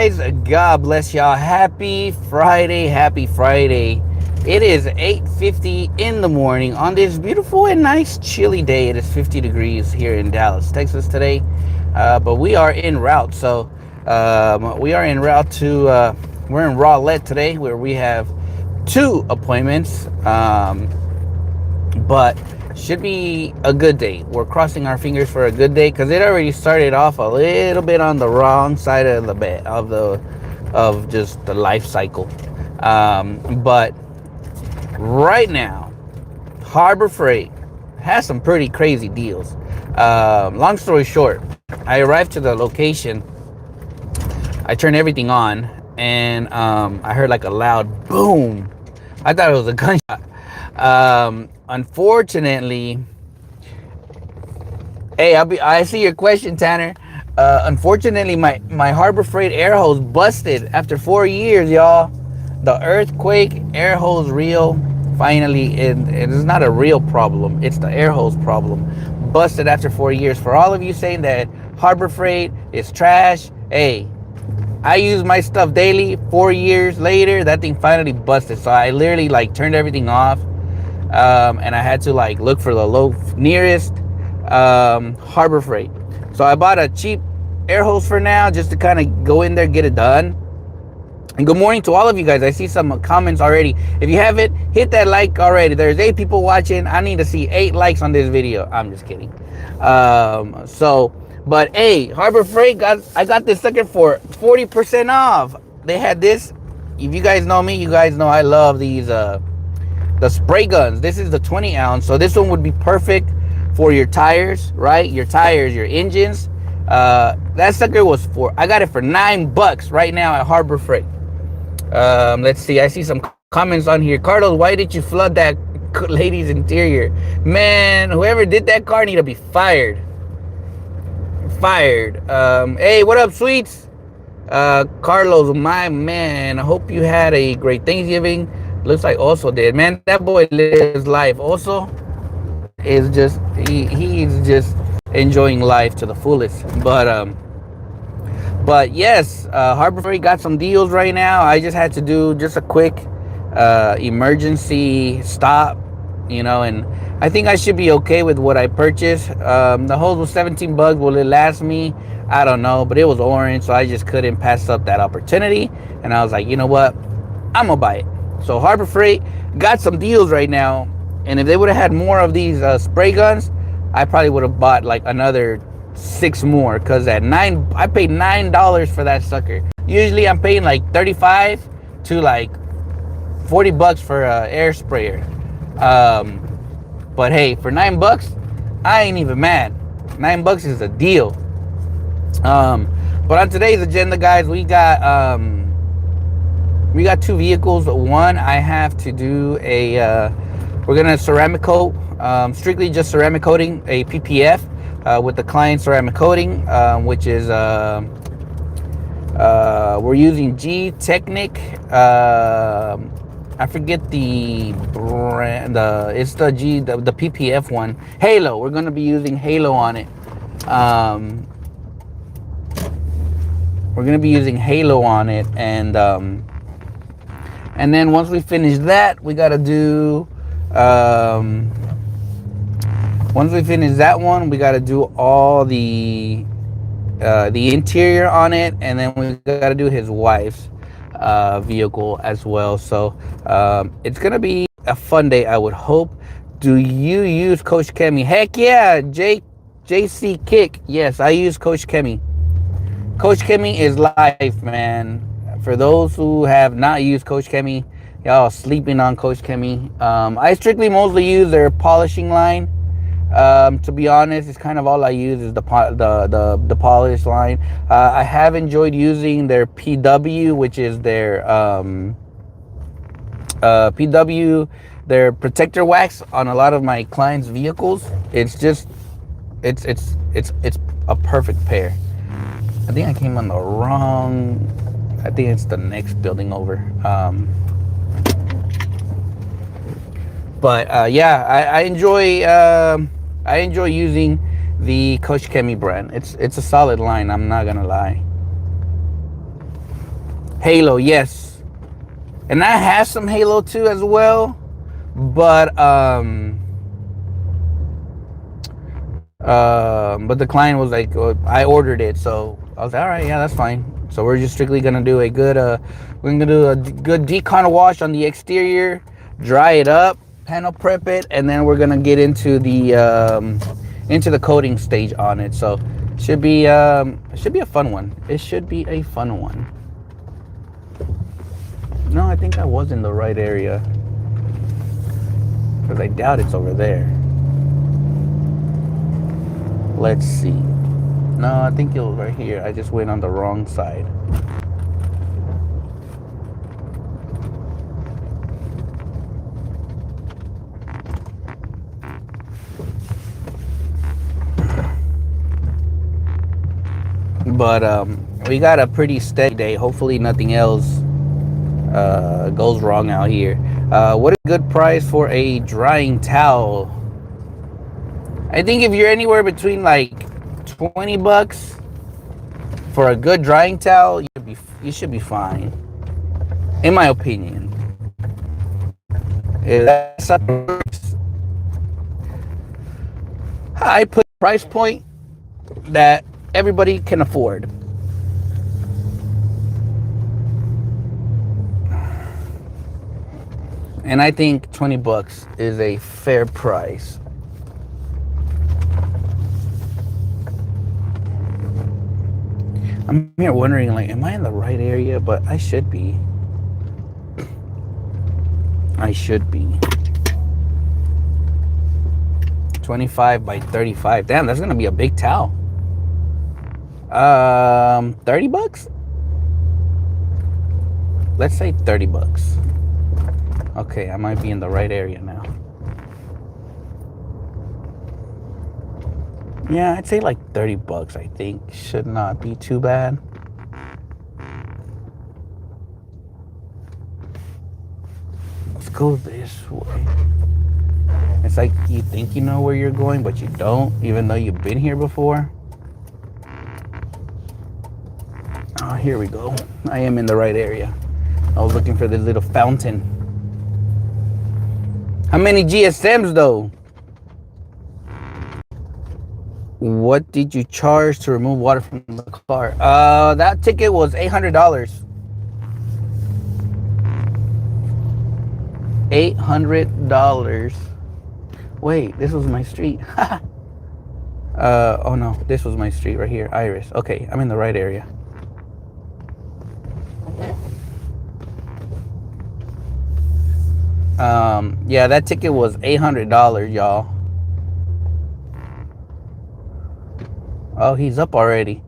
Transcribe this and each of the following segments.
Guys, God bless y'all. Happy Friday. Happy Friday. It is 8:50 in the morning on this beautiful and nice chilly day. It is 50 degrees here in Dallas, Texas today. But we are en route. We are en route to, we're in Rowlett today where we have two appointments. But should be a good day. We're crossing our fingers for a good day because it already started off a little bit on the wrong side of the bed of just the life cycle. But right now, Harbor Freight has some pretty crazy deals. Long story short, I arrived to the location. I turned everything on, and I heard like a loud boom. I thought it was a gunshot. Unfortunately, hey, I see your question, Tanner. Unfortunately, my Harbor Freight air hose busted after 4 years, y'all. The earthquake air hose reel finally, it is not a real problem. It's the air hose problem. Busted after 4 years. For all of you saying that Harbor Freight is trash, hey, I use my stuff daily. 4 years later, that thing finally busted. So I literally like turned everything off. And I had to like look for the nearest Harbor Freight. So I bought a cheap air hose for now, just to kind of go in there, get it done. And good morning to all of you guys. I see some comments already. If you haven't, hit that like already. There's 8 people watching. I need to see 8 likes on this video. I'm just kidding. But hey, Harbor Freight I got this sucker for 40% off. They had this. If you guys know me, you guys know I love these the spray guns. This is the 20 ounce, so this one would be perfect for your tires, right? Your tires, your engines. That sucker was I got it for $9 right now at Harbor Freight. Let's see, I see some comments on here. Carlos, why did you flood that lady's interior? Man, whoever did that car need to be fired. Hey, what up, sweets? Carlos, my man, I hope you had a great Thanksgiving. Looks like also did. Man, that boy lives life. Also is just he's just enjoying life to the fullest. But yes, Harbor Freight got some deals right now. I just had to do just a quick emergency stop, and I think I should be okay with what I purchased. The hose was $17. Will it last me? I don't know, but it was orange, so I just couldn't pass up that opportunity. And I was like, you know what? I'm gonna buy it. So Harbor Freight got some deals right now, and if they would have had more of these spray guns, I probably would have bought like another 6 more. Cause I paid $9 for that sucker. Usually I'm paying like 35 to like $40 for an air sprayer. But hey, for $9, I ain't even mad. $9 is a deal. But on today's agenda, guys, we got 2 vehicles. One, I have to do we're gonna ceramic coat, strictly just ceramic coating, a PPF with the client ceramic coating, which is we're using G Technic. I forget the brand. It's the PPF one. Halo. We're gonna be using Halo on it. We're gonna be using Halo on it, and then once we finish that, we gotta do. Once we finish that one, we gotta do all the interior on it, and then we gotta do his wife's vehicle as well. So it's gonna be a fun day, I would hope. Do you use Coach Kemi? Heck yeah, JC Kick. Yes, I use Coach Kemi. Coach Kemi is life, man. For those who have not used Coach Kemi, y'all sleeping on Coach Kemi. I strictly mostly use their polishing line. To be honest, it's kind of all I use is the polish line. I have enjoyed using their PW, which is their PW, their protector wax on a lot of my clients' vehicles. It's just it's a perfect pair. I think I came on the wrong. I think it's the next building over. Yeah, I enjoy using the Coach Kemi brand. It's a solid line. I'm not gonna lie. Halo, yes, and I have some Halo too as well, but but the client was like, I ordered it, so I was like, all right, yeah, that's fine. So we're just strictly gonna do a good, we're gonna do a good decon wash on the exterior, dry it up, panel prep it, and then we're gonna get into the coating stage on it. So it should be a fun one. It should be a fun one. No, I think I was in the right area because I doubt it's over there. Let's see. No, I think it was right here. I just went on the wrong side. But we got a pretty steady day. Hopefully nothing else goes wrong out here. What a good price for a drying towel. I think if you're anywhere between like $20 for a good drying towel, you should be fine, in my opinion. That's I put a price point that everybody can afford. And I think $20 is a fair price. I'm here wondering, like, am I in the right area? But I should be. I should be. 25 by 35. Damn, that's gonna be a big towel. $30? Let's say $30. Okay, I might be in the right area now. Yeah, I'd say like $30, I think. Should not be too bad. Let's go this way. It's like you think you know where you're going, but you don't, even though you've been here before. Oh, here we go. I am in the right area. I was looking for this little fountain. How many GSMs though? What did you charge to remove water from the car? That ticket was $800. $800. Wait, this was my street. Oh no, this was my street right here, Iris. Okay, I'm in the right area. Yeah, that ticket was $800, y'all. Oh, he's up already.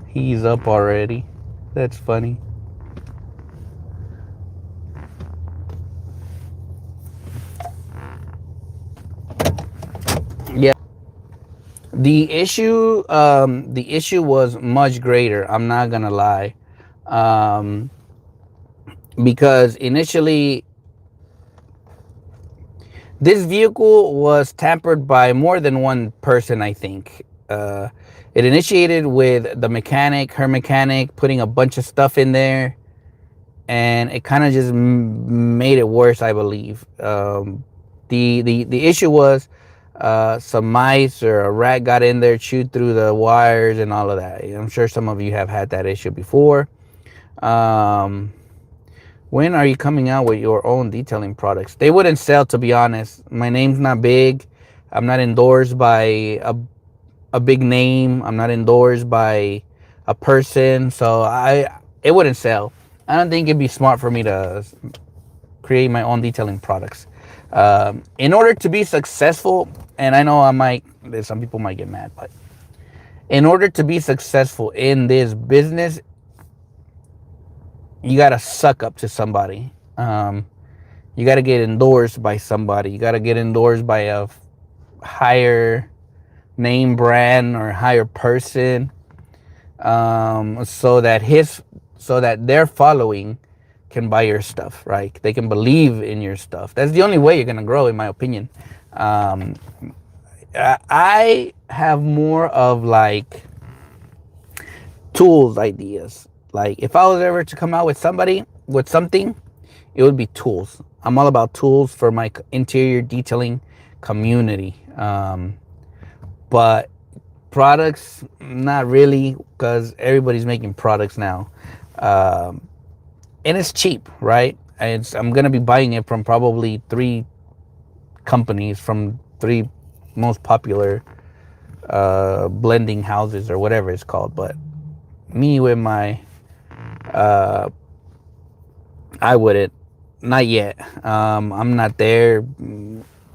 He's up already. That's funny. Yeah. The issue was much greater. I'm not gonna lie. Because initially this vehicle was tampered by more than one person, I think. It initiated with the mechanic, her mechanic, putting a bunch of stuff in there, and it kind of just made it worse, I believe. The issue was some mice or a rat got in there, chewed through the wires and all of that. I'm sure some of you have had that issue before. When are you coming out with your own detailing products? They wouldn't sell, to be honest. My name's not big. I'm not endorsed by a big name. I'm not endorsed by a person. So it wouldn't sell. I don't think it'd be smart for me to create my own detailing products. In order to be successful, and I know some people might get mad, but in order to be successful in this business, you got to suck up to somebody. You got to get endorsed by somebody. You got to get endorsed by a higher name brand or higher person, so that their following can buy your stuff, right? They can believe in your stuff. That's the only way you're going to grow, in my opinion. I have more of like tools ideas. Like if I was ever to come out with somebody with something, it would be tools. I'm all about tools for my interior detailing community. But products, not really, because everybody's making products now. Um, and it's cheap, right? I'm gonna be buying it from probably three companies, from three most popular blending houses or whatever it's called. But me with my, uh, I wouldn't, not yet. I'm not there.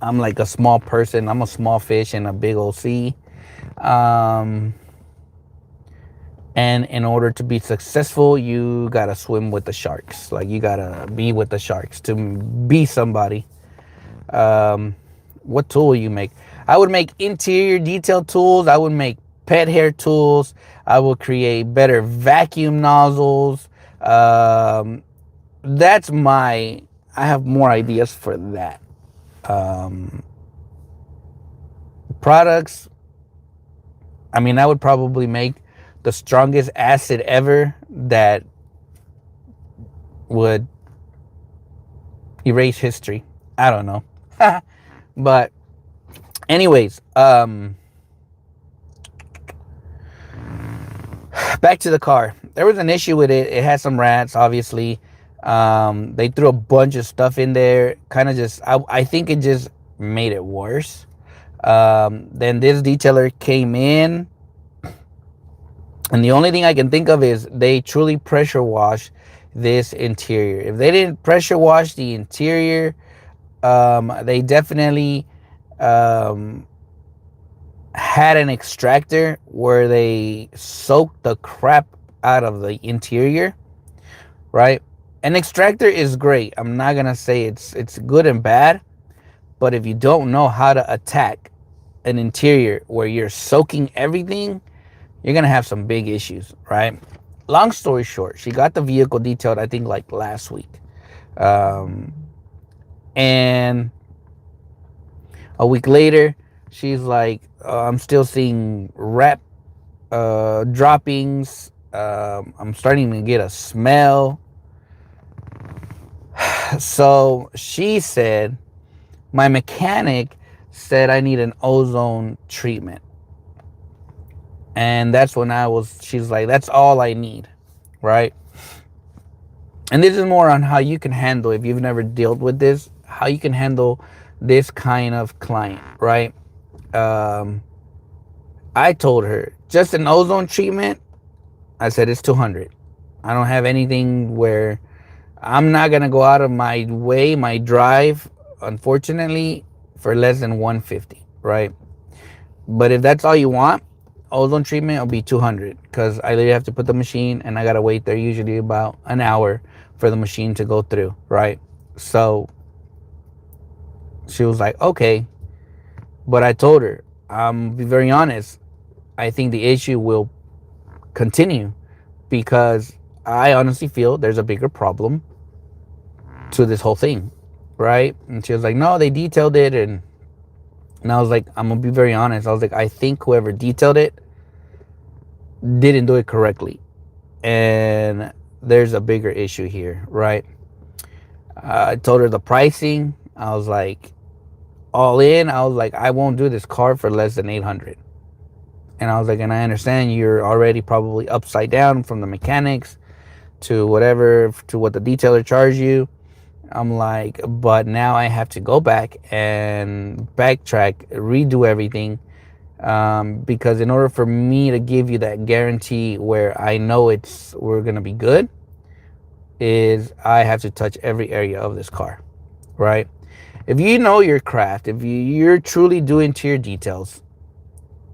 I'm like a small person. I'm a small fish in a big old sea. Um, and in order to be successful, you gotta swim with the sharks. Like you gotta be with the sharks to be somebody. Um, what tool will you make? I would make interior detail tools. I would make pet hair tools. I would create better vacuum nozzles. That's my. I have more ideas for that. Um, Products. I mean, I would probably make the strongest acid ever that would erase history. I don't know. But anyways, back to the car. There was an issue with it. It had some rats, obviously. They threw a bunch of stuff in there. Kind of just, I think it just made it worse. Then this detailer came in, and the only thing I can think of is they truly pressure wash this interior. If they didn't pressure wash the interior, they definitely um, had an extractor where they soaked the crap out of the interior, right? An extractor is great. I'm not gonna say it's good and bad, but if you don't know how to attack an interior where you're soaking everything, you're gonna have some big issues, right? Long story short, she got the vehicle detailed, I think, like last week. Um, and a week later, she's like, I'm still seeing rat droppings. I'm starting to get a smell. So she said, my mechanic said I need an ozone treatment. And that's when she's like, that's all I need, right? And this is more on how you can handle, if you've never dealt with this, how you can handle this kind of client, right? Um, I told her, just an ozone treatment, I said it's 200. I don't have anything where I'm not going to go out of my way, my drive, unfortunately, for less than 150, right? But if that's all you want, ozone treatment will be 200, because I literally have to put the machine and I got to wait there usually about an hour for the machine to go through, right? So she was like, okay. But I told her, be very honest, I think the issue will continue, because I honestly feel there's a bigger problem to this whole thing, right? And she was like, no, they detailed it. And I was like, I'm gonna be very honest. I was like, I think whoever detailed it didn't do it correctly, and there's a bigger issue here, right? I told her the pricing. I was like, all in. I was like, I won't do this car for less than 800. And I was like, and I understand you're already probably upside down from the mechanics to whatever, to what the detailer charged you. I'm like, but now I have to go back and backtrack, redo everything, because in order for me to give you that guarantee where I know we're gonna be good, is I have to touch every area of this car, right? If you know your craft, if you're truly doing interior details,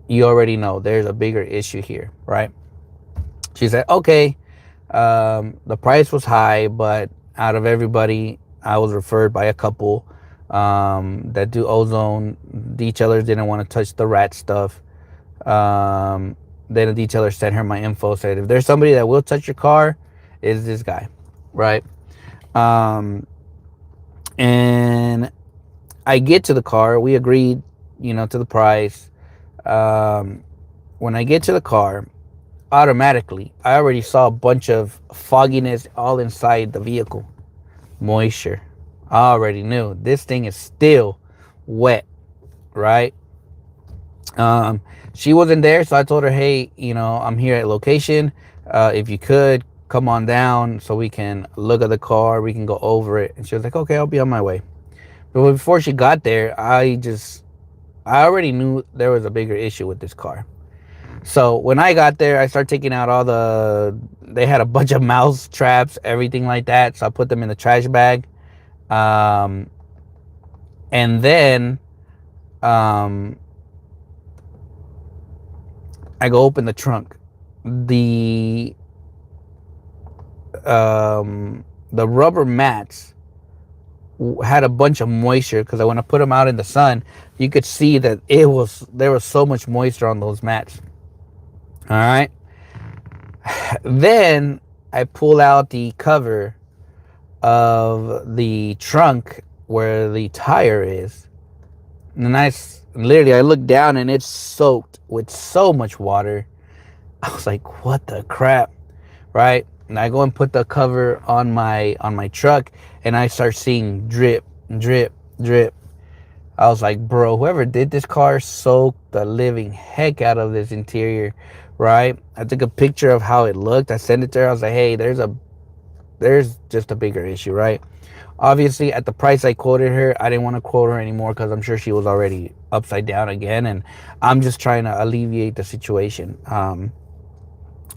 you already know there's a bigger issue here, right? She said, okay, the price was high, but out of everybody, I was referred by a couple that do ozone. Detailers didn't want to touch the rat stuff. Then a detailer sent her my info, said, if there's somebody that will touch your car, is this guy, right? And I get to the car. We agreed, to the price. When I get to the car, automatically. I already saw a bunch of fogginess all inside the vehicle. Moisture. I already knew this thing is still wet, right? Um, she wasn't there, so I told her, hey, I'm here at location. If you could come on down so we can look at the car, we can go over it. And she was like, okay, I'll be on my way. But before she got there, I already knew there was a bigger issue with this car. So when I got there, I started taking out they had a bunch of mouse traps, everything like that. So I put them in the trash bag. Um, and then um, I go open the trunk. The the rubber mats had a bunch of moisture because when I put them out in the sun, you could see that there was so much moisture on those mats. All right. Then I pull out the cover of the trunk where the tire is, and I look down and it's soaked with so much water. I was like, what the crap, right? And I go and put the cover on my truck, and I start seeing drip, drip, drip. I was like, bro, whoever did this car soaked the living heck out of this interior, right? I took a picture of how it looked. I sent it to her. I was like, hey, there's just a bigger issue, right? Obviously, at the price I quoted her, I didn't want to quote her anymore because I'm sure she was already upside down again, and I'm just trying to alleviate the situation.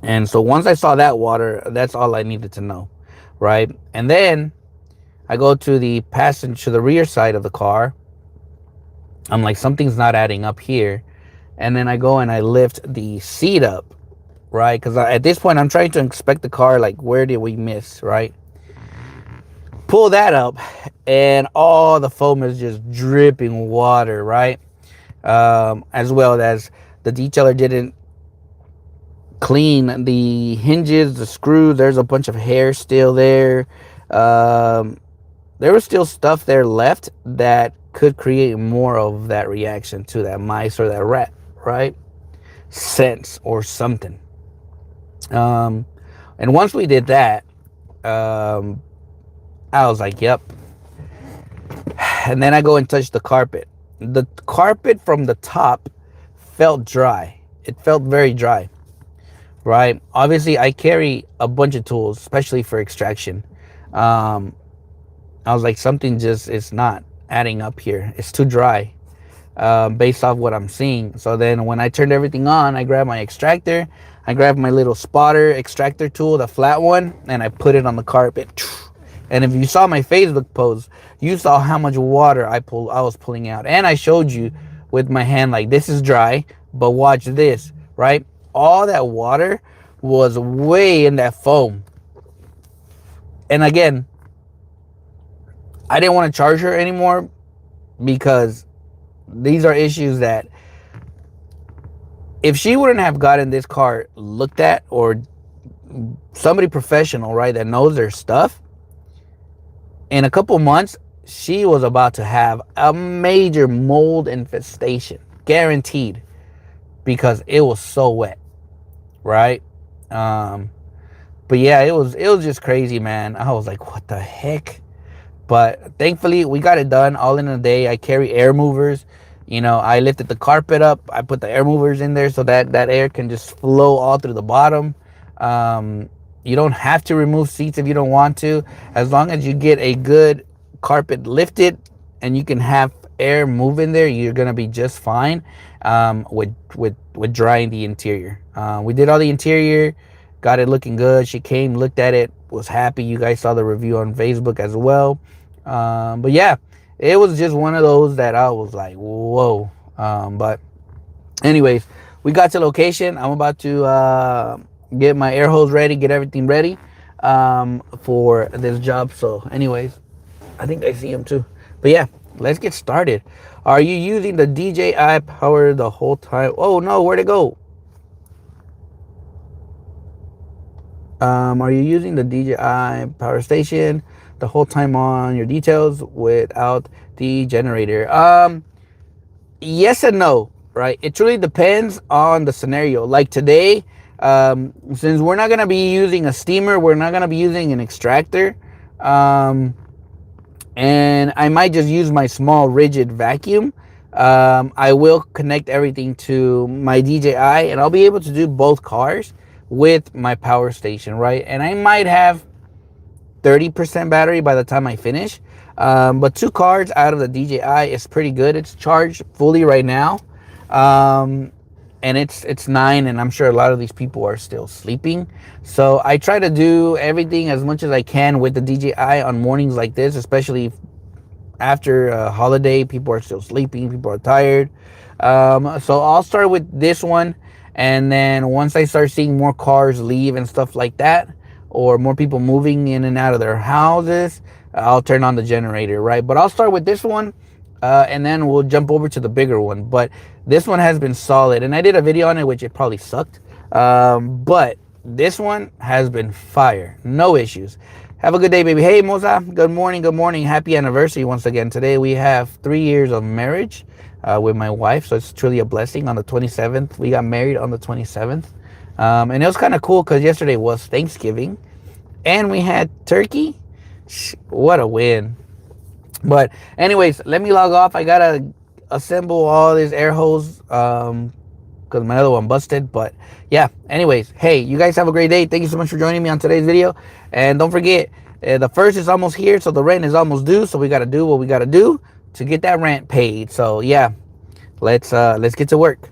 And so once I saw that water, that's all I needed to know, right? And then I go to the rear side of the car. I'm like, something's not adding up here. And then I go and I lift the seat up, right? Because at this point, I'm trying to inspect the car, like, where did we miss, right? Pull that up, and all the foam is just dripping water, right? As well as the detailer didn't clean the hinges, the screws. There's a bunch of hair still there. There was still stuff there left that could create more of that reaction to that mice or that rat, right? Sense or something. And once we did that, I was like, yep. And then I go and touch the carpet. The carpet from the top felt dry. It felt very dry, right? Obviously, I carry a bunch of tools, especially for extraction. I was like, something just is not adding up here. It's too dry, based off what I'm seeing. So then when I turned everything on, I grabbed my extractor. I grabbed my little spotter extractor tool, the flat one, and I put it on the carpet. And if you saw my Facebook post, you saw how much water I was pulling out. And I showed you with my hand, like, this is dry, but watch this, right? All that water was way in that foam. And again, I didn't want to charge her anymore because these are issues that if she wouldn't have gotten this car looked at, or somebody professional, right, that knows their stuff, in a couple months, she was about to have a major mold infestation, guaranteed, because it was so wet, right? But yeah, it was just crazy, man. I was like, what the heck? But thankfully, we got it done all in a day. I carry air movers. I lifted the carpet up. I put the air movers in there so that air can just flow all through the bottom. You don't have to remove seats if you don't want to. As long as you get a good carpet lifted and you can have air move in there, you're gonna be just fine with drying the interior. We did all the interior, got it looking good. She came, looked at it, was happy. You guys saw the review on Facebook as well. But yeah, it was just one of those that I was like, whoa. But anyways, we got to location. I'm about to get my air hose ready, get everything ready for this job. So anyways, I think I see him too. But yeah, let's get started. Are you using the DJI power the whole time? Oh no, where'd it go? Are you using the DJI power station the whole time on your details without the generator? Yes and no, right? It truly depends on the scenario. Like today, Since we're not gonna be using a steamer, we're not gonna be using an extractor. Um, and I might just use my small rigid vacuum. I will connect everything to my DJI, and I'll be able to do both cars with my power station, right? And I might have 30% battery by the time I finish. But two cards out of the DJI is pretty good. It's charged fully right now. Um, and it's 9, and I'm sure a lot of these people are still sleeping. So I try to do everything as much as I can with the DJI on mornings like this, especially after a holiday. People are still sleeping, people are tired. So I'll start with this one, and then once I start seeing more cars leave and stuff like that, or more people moving in and out of their houses, I'll turn on the generator, right? But I'll start with this one, and then we'll jump over to the bigger one. But this one has been solid, and I did a video on it, which it probably sucked. But this one has been fire, no issues. Have a good day, baby. Hey, Moza, good morning, good morning. Happy anniversary once again. Today we have 3 years of marriage with my wife, so it's truly a blessing. On the 27th, we got married on the 27th. And it was kind of cool because yesterday was Thanksgiving, and we had turkey. What a win. But anyways, let me log off. I gotta assemble all these air hose because my other one busted. But yeah, anyways, hey, you guys have a great day. Thank you so much for joining me on today's video. And don't forget, the first is almost here, so the rent is almost due. So we gotta do what we gotta do to get that rent paid. So yeah, let's get to work.